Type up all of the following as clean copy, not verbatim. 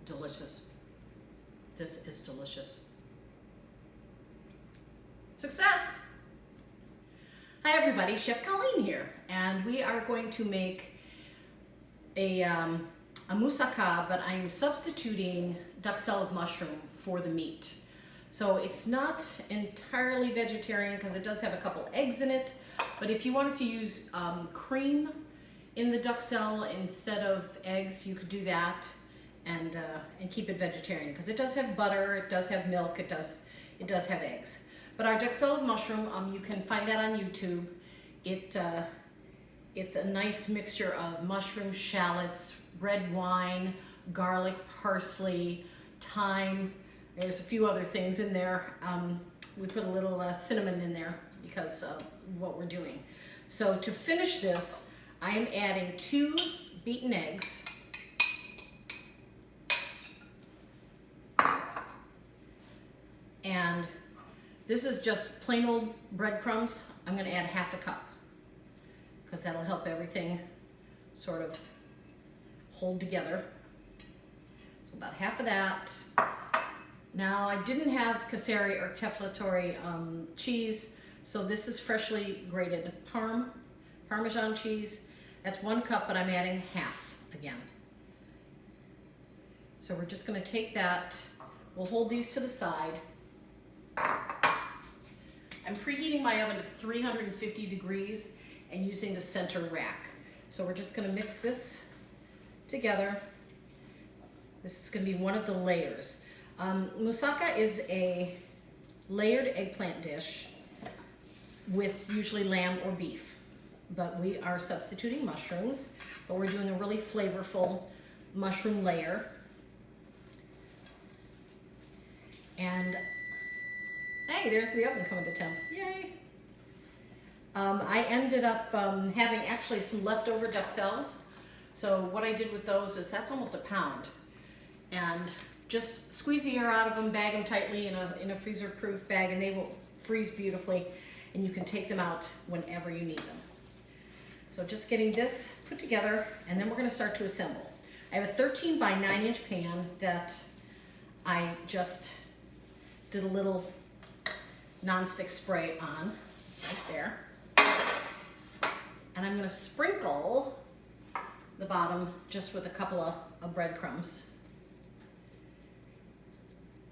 delicious. This is delicious. Success! Hi everybody, Chef Colleen here, and we are going to make a moussaka, but I'm substituting duxelle of mushroom for the meat. So it's not entirely vegetarian because it does have a couple eggs in it, but if you wanted to use cream in the duxelle instead of eggs, you could do that and keep it vegetarian because it does have butter, it does have milk, it does have eggs. But our duxelle of mushroom, you can find that on YouTube. It's a nice mixture of mushrooms, shallots, red wine, garlic, parsley, thyme. There's a few other things in there. We put a little cinnamon in there because of what we're doing. So to finish this, I am adding 2 beaten eggs. And this is just plain old breadcrumbs. I'm going to add 1/2 cup because that'll help everything sort of hold together. So about 1/2 of that. Now I didn't have casseri or cefalotri cheese, so this is freshly grated Parmesan cheese. That's 1 cup, but I'm adding 1/2 again. So we're just going to take that. We'll hold these to the side. I'm preheating my oven to 350 degrees and using the center rack. So we're just going to mix this together. This is going to be one of the layers. Moussaka is a layered eggplant dish with usually lamb or beef, but we are substituting mushrooms, but we're doing a really flavorful mushroom layer. And hey, there's the oven coming to temp. Yay! I ended up having actually some leftover duxelles. So what I did with those is that's almost a pound. And just squeeze the air out of them, bag them tightly in a freezer-proof bag, and they will freeze beautifully. And you can take them out whenever you need them. So just getting this put together, and then we're going to start to assemble. I have a 13 by 9 inch pan that I just did a little non-stick spray on right there. And I'm going to sprinkle the bottom just with a couple of breadcrumbs.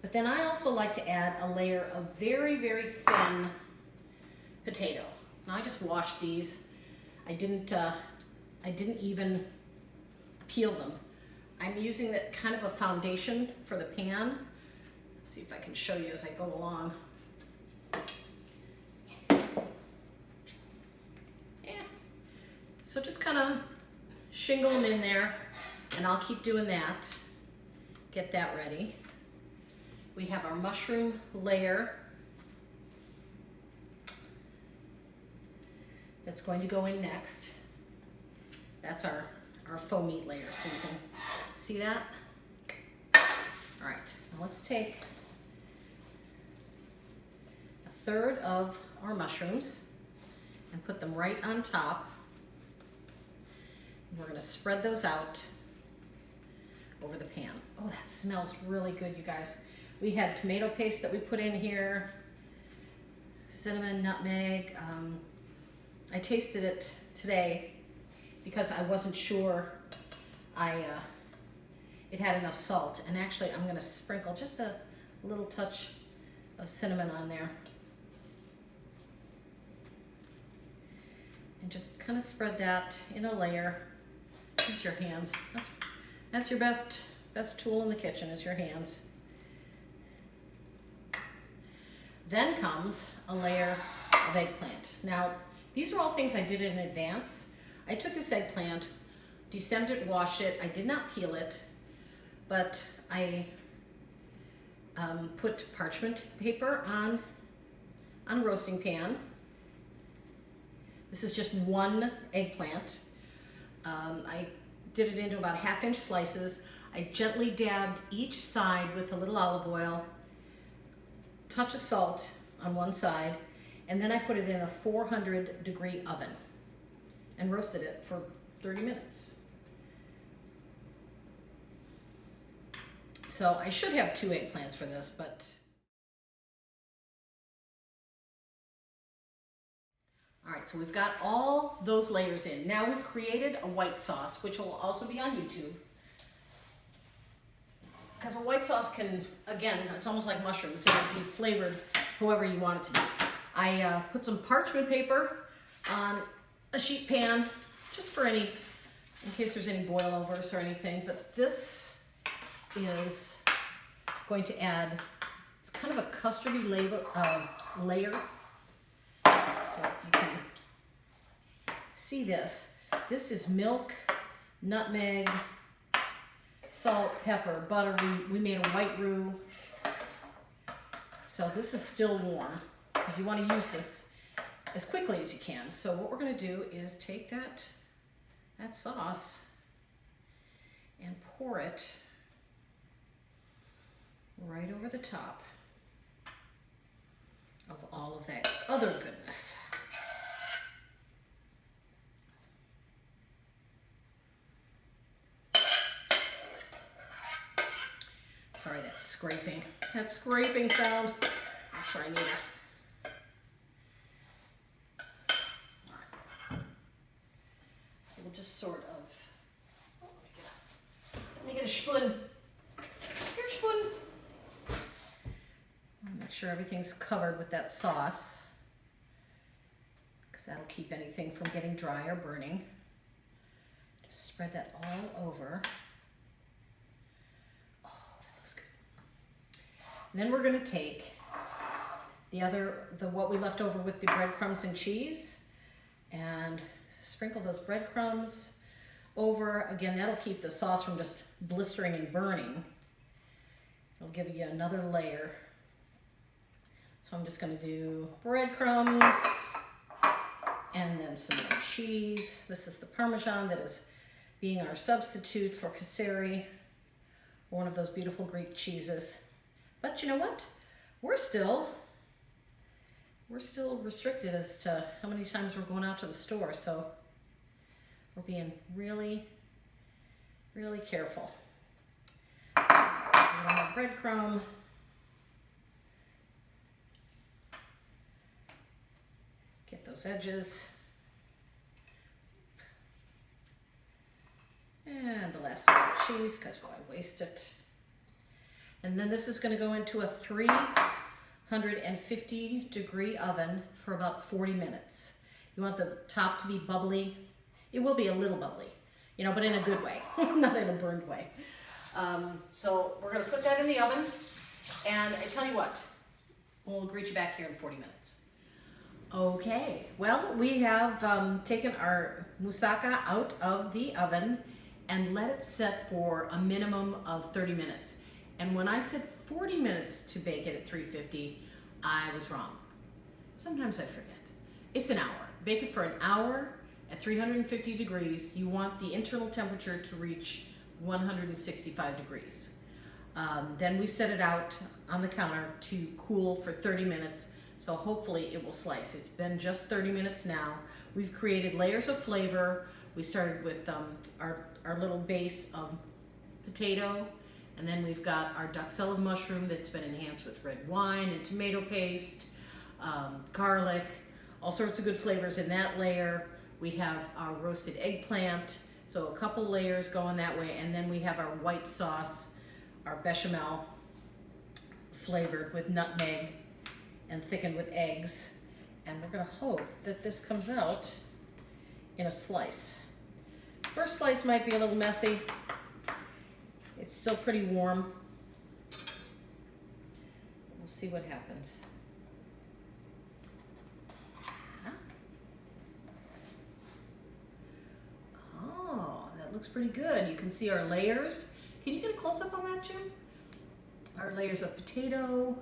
But then I also like to add a layer of very, very thin potato. Now I just washed these. I didn't even peel them. I'm using that kind of a foundation for the pan. Let's see if I can show you as I go along. Yeah. So just kind of shingle them in there, and I'll keep doing that. Get that ready. We have our mushroom layer that's going to go in next. That's our faux meat layer, so you can see that. All right, now let's take 1/3 of our mushrooms and put them right on top. We're going to spread those out over the pan. Oh, that smells really good, you guys. We had tomato paste that we put in here, cinnamon, nutmeg. I tasted it today because I wasn't sure it had enough salt. And actually, I'm going to sprinkle just a little touch of cinnamon on there. And just kind of spread that in a layer. Use your hands. That's your best tool in the kitchen is your hands. Then comes a layer of eggplant. Now, these are all things I did in advance. I took this eggplant, destemmed it, washed it. I did not peel it, but I put parchment paper on a roasting pan. This is just 1 eggplant. I did it into about 1/2 inch slices. I gently dabbed each side with a little olive oil, touch of salt on one side, and then I put it in a 400-degree oven and roasted it for 30 minutes. So I should have 2 eggplants for this, but. All right, so we've got all those layers in. Now we've created a white sauce, which will also be on YouTube. Because a white sauce can, again, it's almost like mushrooms. It can be flavored however you want it to be. I put some parchment paper on a sheet pan, just for any, in case there's any boilovers or anything. But this is going to add, it's kind of a custardy layer. So if you can see this is milk, nutmeg, salt, pepper, butter. We made a white roux. So this is still warm because you want to use this as quickly as you can. So what we're going to do is take that sauce and pour it right over the top of all of that other goodness. Sorry, that's scraping. That scraping sound. I'm sorry, Nina. All right. So we'll just sort of. Oh, let me get a spoon. Here's a spoon. Make sure everything's covered with that sauce, because that'll keep anything from getting dry or burning. Just spread that all over. Oh, that looks good. And then we're going to take what we left over with the breadcrumbs and cheese, and sprinkle those breadcrumbs over. Again, that'll keep the sauce from just blistering and burning. It'll give you another layer. So I'm just going to do breadcrumbs and then some more cheese. This is the Parmesan that is being our substitute for Casseri, one of those beautiful Greek cheeses. But you know what? We're still restricted as to how many times we're going out to the store. So we're being really, really careful. One more breadcrumb. Get those edges. And the last bit of cheese, because why waste it? And then this is going to go into a 350-degree oven for about 40 minutes. You want the top to be bubbly. It will be a little bubbly, but in a good way, not in a burned way. So we're going to put that in the oven. And I tell you what, we'll greet you back here in 40 minutes. Okay, well, we have taken our moussaka out of the oven and let it set for a minimum of 30 minutes. And when I said 40 minutes to bake it at 350, I was wrong. Sometimes I forget. It's an hour. Bake it for an hour at 350 degrees. You want the internal temperature to reach 165 degrees. Then we set it out on the counter to cool for 30 minutes. So hopefully it will slice. It's been just 30 minutes now. We've created layers of flavor. We started with our little base of potato, and then we've got our duxella mushroom that's been enhanced with red wine and tomato paste, garlic, all sorts of good flavors in that layer. We have our roasted eggplant, so a couple layers going that way, and then we have our white sauce, our bechamel, flavored with nutmeg and thickened with eggs. And we're gonna hope that this comes out in a slice. First slice might be a little messy. It's still pretty warm. We'll see what happens. Oh, that looks pretty good. You can see our layers. Can you get a close-up on that, Jim? Our layers of potato,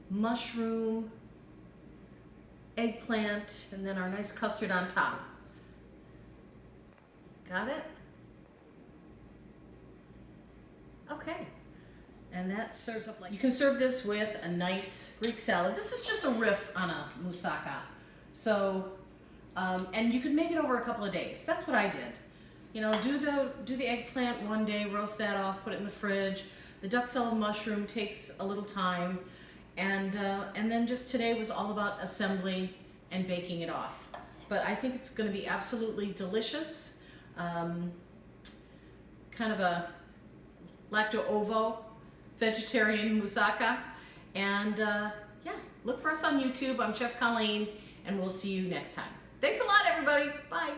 mushroom, eggplant, and then our nice custard on top. Got it? Okay. And that serves up like, you can serve this with a nice Greek salad. This is just a riff on a moussaka. So, and you could make it over a couple of days. That's what I did. You know, do the eggplant one day, roast that off, put it in the fridge. The duck-celled mushroom takes a little time, and then just today was all about assembly and baking it off. But I think it's going to be absolutely delicious. Kind of a lacto-ovo vegetarian moussaka. And yeah, look for us on YouTube. I'm Chef Colleen, and we'll see you next time. Thanks a lot, everybody. Bye.